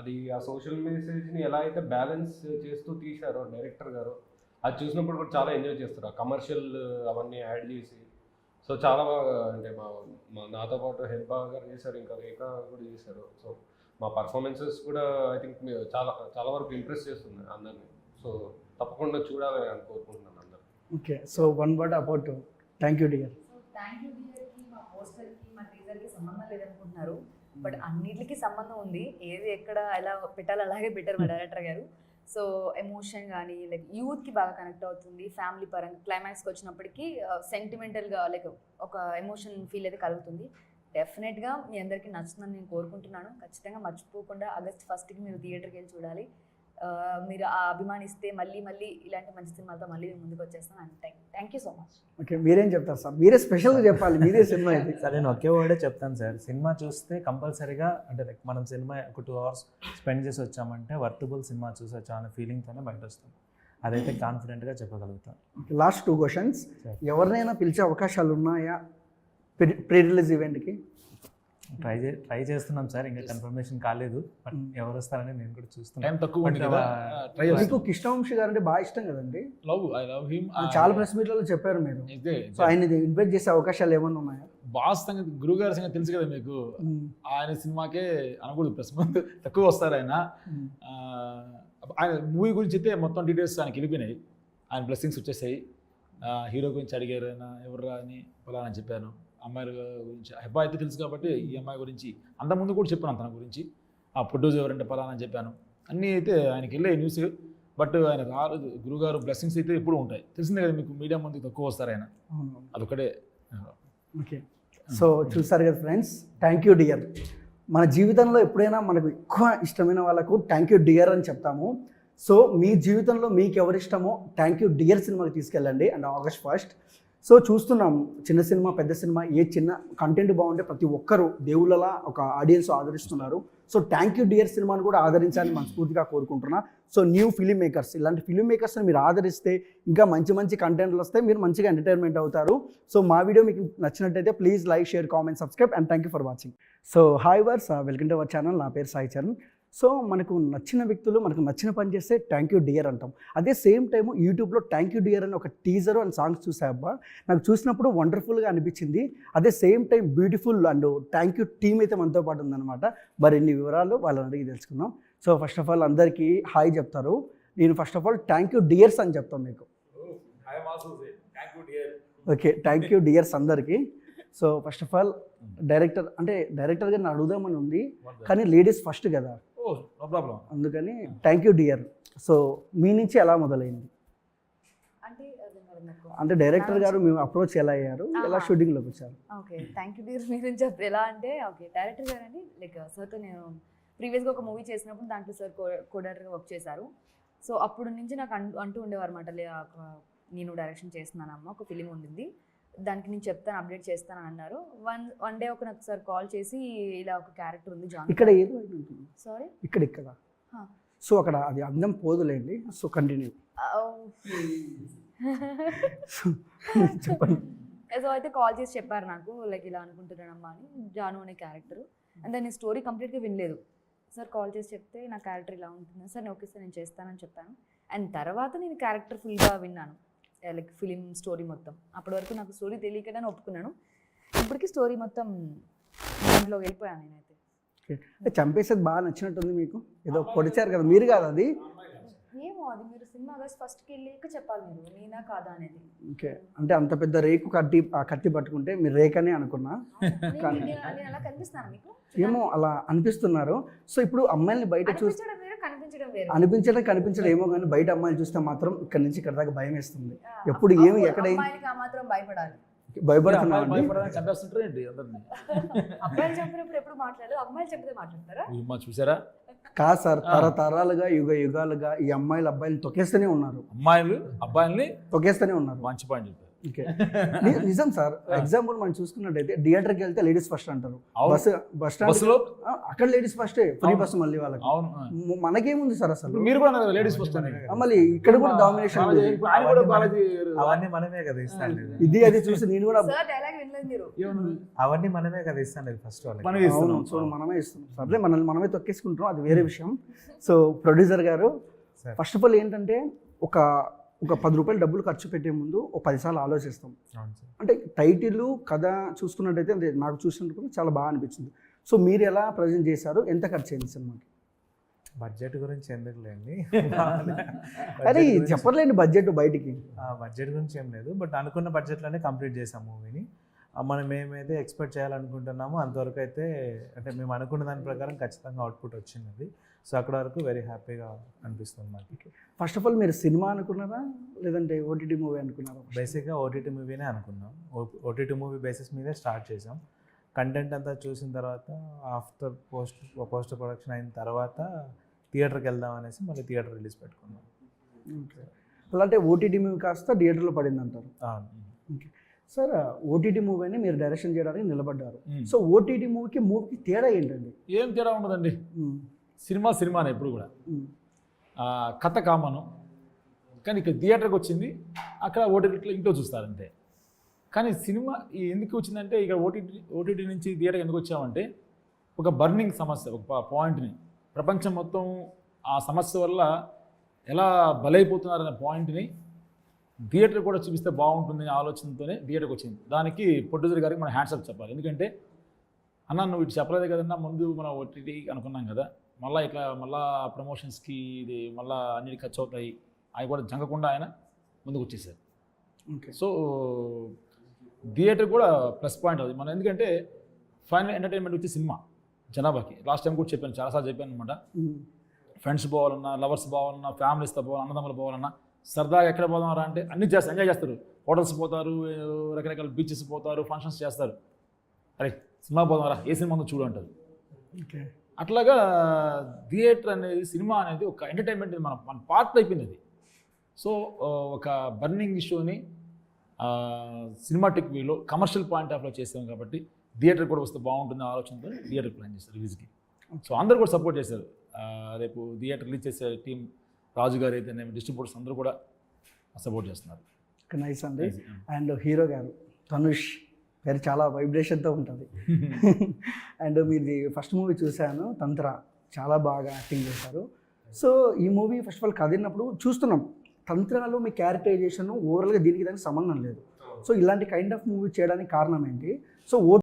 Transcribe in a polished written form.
అది ఆ సోషల్ మెసేజ్ని ఎలా అయితే బ్యాలెన్స్ చేస్తూ తీశారో డైరెక్టర్ గారు, అది చూసినప్పుడు కూడా చాలా ఎంజాయ్ చేస్తారు. ఆ కమర్షియల్ అవన్నీ యాడ్ చేసి. సో చాలా బాగా అంటే నాతో పాటు హెల్పా గారు చేశారు, ఇంకా రేఖ కూడా చేశారు. సో మా పర్ఫార్మెన్సెస్ కూడా ఐ థింక్ చాలా చాలా వరకు ఇంప్రెస్ చేస్తుంది అందరినీ. సో తప్పకుండా చూడాలని నేను కోరుకుంటున్నాను అందరూ. Okay, so one word about thank you dear. So thank you డియర్కి మా పోస్టర్కి మా టీజర్కి సంబంధం లేదనుకుంటున్నారు, బట్ అన్నిటికీ సంబంధం ఉంది. ఏది ఎక్కడ ఎలా పెట్టాలో అలాగే పెట్టారు మా డైరెక్టర్ గారు. సో ఎమోషన్ కానీ లైక్ యూత్కి బాగా కనెక్ట్ అవుతుంది. ఫ్యామిలీ పరంగా క్లైమాక్స్కి వచ్చినప్పటికీ సెంటిమెంటల్గా లైక్ ఒక ఎమోషన్ ఫీల్ అయితే కలుగుతుంది. డెఫినెట్గా మీ అందరికీ నచ్చుతుందని నేను కోరుకుంటున్నాను. ఖచ్చితంగా మర్చిపోకుండా ఆగస్ట్ 1కి మీరు థియేటర్కి వెళ్ళి చూడాలి. మీరు ఆ అభిమానిస్తే మళ్ళీ మళ్ళీ ఇలాంటి మంచి సినిమాలతో మళ్ళీ మేము ముందుకు వచ్చేస్తాను. And thank you so much. Okay, మీరేం చెప్తారు సార్? మీరే స్పెషల్గా చెప్పాలి, మీదే సినిమా ఇది. సార్ నేను ఒకే వర్డే చెప్తాను సార్. సినిమా చూస్తే కంపల్సరీగా అంటే లైక్ మనం సినిమా ఒక 2 hours స్పెండ్ చేసి వచ్చామంటే వర్తబుల్ సినిమా చూసి వచ్చా అనే ఫీలింగ్తోనే బయట వస్తాం. అదైతే కాన్ఫిడెంట్గా చెప్పగలుగుతాం. Last 2 questions. ఎవరినైనా పిలిచే అవకాశాలు ఉన్నాయా ప్రీ రిలీజ్ ఈవెంట్కి? ట్రై చేస్తున్నాం సార్, ఇంకా కన్ఫర్మేషన్ కాలేదు. బట్ ఎవరు వస్తారని నేను కూడా చూస్తున్నాను. టైం తక్కువ ఉంది కదా, ట్రై మీకు చేస్తాం. కృష్ణవంశీ గారు అంటే బాగా ఇష్టం కదండి? I love him. చాలా ప్రెస్ మీట్లలో చెప్పారు మీరు. సో ఆయన ఇన్వైట్ చేసే అవకాశాలు ఏమైనా ఉన్నాయా? బాస్ సంగతి, గురుగారి సంగతి తెలుసు కదా మీకు. ఆయన సినిమాకే అనకూడదు, ప్రెస్ ముందు తక్కువ వస్తారు ఆయన. ఆయన మూవీ గురించి అయితే మొత్తం డీటెయిల్స్ ఆయనకి వెళ్ళిపోయినాయి. ఆయన బ్లెస్సింగ్స్ వచ్చేసాయి. హీరో గురించి అడిగారు, ఆయన ఎవర్రా అని ఫలానా అని చెప్పాను. అమ్మాయిల గురించి అబ్బాయి అయితే తెలుసు కాబట్టి ఈ అమ్మాయి గురించి అంతకుముందు కూడా చెప్పాను తన గురించి. ఆ ప్రొడ్యూసర్ ఎవరంటే ఫలానా అని చెప్పాను. అన్నీ అయితే ఆయనకి వెళ్ళే న్యూస్. బట్ ఆయన రాలేదు. గురుగారు బ్లెస్సింగ్స్ అయితే ఎప్పుడు ఉంటాయి, తెలిసిందే కదా మీకు. మీడియా ముందుకు తక్కువ వస్తారు ఆయన, అదొకటే. ఓకే, సో చూసారు కదా ఫ్రెండ్స్, థ్యాంక్ యూ డియర్. మన జీవితంలో ఎప్పుడైనా మనకు ఎక్కువ ఇష్టమైన వాళ్ళకు థ్యాంక్ యూ డియర్ అని చెప్తాము. సో మీ జీవితంలో మీకు ఎవరు ఇష్టమో థ్యాంక్ యూ డియర్ సినిమాకి తీసుకెళ్ళండి. And August 1st. సో చూస్తున్నాం, చిన్న సినిమా పెద్ద సినిమా ఏ చిన్న కంటెంట్ బాగుంటే ప్రతి ఒక్కరు దేవుళ్ళలా ఒక ఆడియన్స్ ఆదరిస్తున్నారు. సో థ్యాంక్ యూ డియర్ సినిమాని కూడా ఆదరించాలని మనస్ఫూర్తిగా కోరుకుంటున్నా. సో న్యూ ఫిలిం మేకర్స్, ఇలాంటి ఫిలిం మేకర్స్ని మీరు ఆదరిస్తే ఇంకా మంచి మంచి కంటెంట్లు వస్తాయి, మీరు మంచిగా ఎంటర్టైన్మెంట్ అవుతారు. సో మా వీడియో మీకు నచ్చినట్టయితే please like, share, comment, subscribe and thank you for watching. So hi viewers, welcome to our channel. నా పేరు సాయి చరణ్. సో మనకు నచ్చిన వ్యక్తులు మనకు నచ్చిన పని చేస్తే థ్యాంక్ యూ డియర్ అంటాం. అదే సేమ్ టైము యూట్యూబ్లో థ్యాంక్ యూ డియర్ అని ఒక టీజర్ అండ్ సాంగ్స్ చూసాబ్బా, నాకు చూసినప్పుడు వండర్ఫుల్గా అనిపించింది. అదే same time beautiful and thank you team అయితే మనతో పాటు ఉందన్నమాట. మరిన్ని వివరాలు వాళ్ళని అడిగి తెలుసుకుందాం. సో ఫస్ట్ ఆఫ్ ఆల్ అందరికీ హాయ్ చెప్తారు. నేను first of all thank you dears అని చెప్తాను మీకు. ఓకే, థ్యాంక్ యూ డియర్స్ అందరికీ. So first of all director గారిని అడుగుదామని ఉంది, కానీ లేడీస్ ఫస్ట్ కదా, నో ప్రాబ్లం. అందుకని థ్యాంక్ యూ డియర్. సో మీ నుంచి ఎలా మొదలైంది? అంటే డైరెక్టర్ గారు మేము అప్రోచ్ ఎలా అయ్యారు, ఎలా షూటింగ్లోకి వచ్చారు? ఓకే, థ్యాంక్ యూ డియర్ మీ నుంచి చెప్తే ఎలా అంటే, ఓకే డైరెక్టర్ గారు అండి లైక్ సార్తో నేను ప్రీవియస్గా ఒక మూవీ చేసినప్పుడు దాంట్లో సార్ కోడైరెక్టర్గా వర్క్ చేశారు. సో అప్పుడు నుంచి నాకు అంటూ ఉండేవారు అనమాట, నేను డైరెక్షన్ చేస్తున్నానమ్మా, ఒక ఫిలిం ఉండింది, దానికి నేను చెప్తాను, అప్డేట్ చేస్తాను అన్నారు. వన్ డే ఒక నాకు సార్ కాల్ చేసి ఇలా ఒక క్యారెక్టర్ ఉంది జాన్. ఇక్కడ ఏదో సారీ ఇక్కడ సో అక్కడ అది అందం పోదులేండి. సో కంటిన్యూ చెప్పండి. సో అయితే కాల్ చేసి చెప్పారు నాకు, లైక్ ఇలా అనుకుంటున్నానమ్మా అని, జాను అనే క్యారెక్టర్. అండ్ దాని స్టోరీ కంప్లీట్గా వినలేదు. సార్ కాల్ చేసి చెప్తే నా క్యారెక్టర్ ఇలా ఉంటుంది సార్, నేను ఓకే సార్ నేను చేస్తానని చెప్పాను. అండ్ తర్వాత నేను క్యారెక్టర్ ఫుల్గా విన్నాను, లైక్ ఫిలిం స్టోరీ మొత్తం. అప్పటి వరకు నాకు స్టోరీ తెలియకనే ఒప్పుకున్నాను. ఇప్పటికీ స్టోరీ మొత్తం దాంట్లో వెళ్ళిపోయాను నేనైతే. చంపేసేది బాగా నచ్చినట్టుంది మీకు. ఏదో పొడిచారు కదా, మీరు కాదు అది? ఏమో అది మీరు సినిమా ఆగస్ట్ 1కి వెళ్ళాక చెప్పాలి, మీరు నేనా కాదా అనేది. ఓకే, అంటే అంత పెద్ద రేకు కత్తి పట్టుకుంటే మీరు రేకనే అనుకున్నా, నేను అలా కనిపిస్తున్నాను మీకు? ఏమో అలా అనిపిస్తున్నారు. సో ఇప్పుడు అమ్మాయిని బయట కనిపించడం ఏమో, కానీ బయట అమ్మాయిలు చూస్తే మాత్రం ఇక్కడ నుంచి ఇక్కడ దాకా భయం వేస్తుంది. ఎప్పుడు ఏమి ఎక్కడ భయపడాలి, భయపడుతున్నాను. అబ్బాయిలు చెప్పినప్పుడు ఎప్పుడు మాట్లాడలేదు, అమ్మాయిలు చెప్తే మాట్లాడతారా? చూసారా? కాదు సార్, తరతరాలుగా యుగాలుగా ఈ అమ్మాయిలు అబ్బాయిలు తొక్కేస్తూనే ఉన్నారు. అమ్మాయిలు అబ్బాయిల్ని తొక్కేస్తూనే ఉన్నారు. మంచి పాయింట్ చెప్పారు. ఓకే నిజం సార్. ఎగ్జాంపుల్ మనం చూసుకున్నట్టయితే థియేటర్కి వెళ్తే లేడీస్ ఫస్ట్ అంటారు, అవును. బస్ స్టాండ్ బస్సులో అక్కడ లేడీస్ ఫస్టే, ఫ్రీ అవును. బస్సు మళ్ళీ వాళ్ళకి. అవును. మనకేముంది సార్ అసలు? ఇప్పుడు మీరు కూడా అన్నారు లేడీస్ ఫస్ట్ అని. మళ్ళీ ఇక్కడ కూడా డామినేషన్. ఆయన కూడా బాలాజీ అవన్నీ మనమే కదా ఇస్తాను ఇది అది చూసి నేను కూడా సార్ డైలాగ్ వినలేదు మీరు. ఏమన్నది? అవన్నీ మనమే కదా ఇస్తాను ఫస్ట్ వాళ్ళకి. మనమే అవును, ఇస్తున్నాం. సో మనమే ఇస్తున్నాం. సర్లే మనల్ని మనమే తొక్కేసుకుంటున్నాం, అది వేరే విషయం. సో ప్రొడ్యూసర్ గారు Sir. ఫస్ట్ ఆఫ్ ఆల్ ఏంటంటే ఒక 10 రూపాయలు డబ్బులు ఖర్చు పెట్టే ముందు ఒక 10 సార్లు ఆలోచిస్తాం. అవును సార్. అంటే టైటిల్ కథ చూసుకున్నట్టయితే అంటే నాకు చూసినప్పుడు చాలా బాగా అనిపించింది. సో మీరు ఎలా ప్రజెంట్ చేశారు, ఎంత ఖర్చు అయింది సినిమాకి? బడ్జెట్ గురించి ఎందుకులేండి. అరే చెప్పలేండి బడ్జెట్ బయటికి. బడ్జెట్ గురించి ఏం లేదు, బట్ అనుకున్న బడ్జెట్లోనే కంప్లీట్ చేసాం మూవీని. మనం ఏమైతే ఎక్స్పెక్ట్ చేయాలనుకుంటున్నామో అంతవరకు అయితే అంటే మేము అనుకున్న దాని ప్రకారం ఖచ్చితంగా అవుట్పుట్ వచ్చింది. సో అక్కడ వరకు వెరీ హ్యాపీగా అనిపిస్తుంది మాకు. ఫస్ట్ ఆఫ్ ఆల్ మీరు సినిమా అనుకున్నారా లేదంటే ఓటీటీ మూవీ అనుకున్నారా? బేసిక్గా ఓటీటీ మూవీనే అనుకున్నాం. ఓటీటీ మూవీ బేసిస్ మీదే స్టార్ట్ చేసాం. కంటెంట్ అంతా చూసిన తర్వాత ఆఫ్టర్ పోస్ట్ ప్రొడక్షన్ అయిన తర్వాత థియేటర్కి వెళ్దాం అనేసి మళ్ళీ థియేటర్ రిలీజ్ పెట్టుకున్నాం. అలా అంటే ఓటీటీ మూవీ కాస్త థియేటర్లో పడింది అంటారు. ఓకే సార్, ఓటీటీ మూవీని మీరు డైరెక్షన్ చేయడానికి నిలబడ్డారు. సో ఓటీటీ మూవీకి తేడా ఏంటండి? ఏం తేడా ఉండదండి. సినిమానే ఎప్పుడు కూడా కథ కామను, కానీ ఇక్కడ థియేటర్కి వచ్చింది, అక్కడ ఓటీటీలో ఇంట్లో చూస్తారంతే. కానీ సినిమా ఎందుకు వచ్చిందంటే ఇక్కడ ఓటీటీ నుంచి థియేటర్కి ఎందుకు వచ్చామంటే ఒక బర్నింగ్ సమస్య, ఒక పాయింట్ని ప్రపంచం మొత్తం ఆ సమస్య వల్ల ఎలా బలైపోతున్నారనే పాయింట్ని థియేటర్ కూడా చూపిస్తే బాగుంటుందనే ఆలోచనతోనే థియేటర్కి వచ్చింది. దానికి ప్రొడ్యూసర్ గారికి మనం హ్యాండ్స్ చెప్పాలి. ఎందుకంటే అన్న నువ్వు ఇటు చెప్పలేదు కదన్నా, ముందు మనం ఓటీటీ అనుకున్నాం కదా, మళ్ళా ప్రమోషన్స్కి ఇది మళ్ళీ అన్నిటి ఖర్చు అవుతాయి, అవి కూడా జంగకుండా ఆయన ముందుకు వచ్చేసారు. సో థియేటర్ కూడా ప్లస్ పాయింట్ అవుతుంది మనం. ఎందుకంటే ఫైనల్ ఎంటర్టైన్మెంట్ వచ్చి సినిమా జనాభాకి లాస్ట్ టైం కూడా చెప్పాను, చాలాసార్లు చెప్పాను అనమాట. ఫ్రెండ్స్ పోవాలన్నా, లవర్స్ పోవాలన్నా, ఫ్యామిలీస్తో పోవాలన్నా, అన్నదమ్ములు పోవాలన్నా, సరదాగా ఎక్కడ పోదామరా అంటే అన్నీ చేస్తారు, ఎంజాయ్ చేస్తారు. హోటల్స్ పోతారు, రకరకాల బీచెస్ పోతారు, ఫంక్షన్స్ చేస్తారు. అరే సినిమా పోదామరా, ఏ సినిమా ఉందో చూడు అంటారు. అట్లాగా థియేటర్ అనేది, సినిమా అనేది ఒక ఎంటర్టైన్మెంట్ మన పార్ట్ అయిపోయింది అది. సో ఒక బర్నింగ్ ఇష్యూని సినిమాటిక్ వేలో కమర్షియల్ పాయింట్ ఆఫ్లో చేసాం కాబట్టి థియేటర్ కూడా వస్తే బాగుంటుంది ఆలోచనతో థియేటర్ ప్లాన్ చేస్తారు రిలీజ్కి. సో అందరూ కూడా సపోర్ట్ చేశారు. రేపు థియేటర్ రిలీజ్ చేసే టీం రాజు గారు అయితే డిస్ట్రిబ్యూటర్స్ అందరూ కూడా సపోర్ట్ చేస్తున్నారు. నైస్ అండి. అండ్ హీరో గారు ధనుష్ పేరు చాలా వైబ్రేషన్తో ఉంటుంది. అండ్ మీది ఫస్ట్ మూవీ చూశాను, తంత్ర, చాలా బాగా యాక్టింగ్ చేశారు. సో ఈ మూవీ ఫస్ట్ ఆఫ్ ఆల్ కదిలినప్పుడు చూస్తున్నాం, తంత్రాలో మీ క్యారెక్టరైజేషన్ ఓవరాల్గా దీనికి దానికి సంబంధం లేదు. సో ఇలాంటి కైండ్ ఆఫ్ మూవీ చేయడానికి కారణం ఏంటి? సో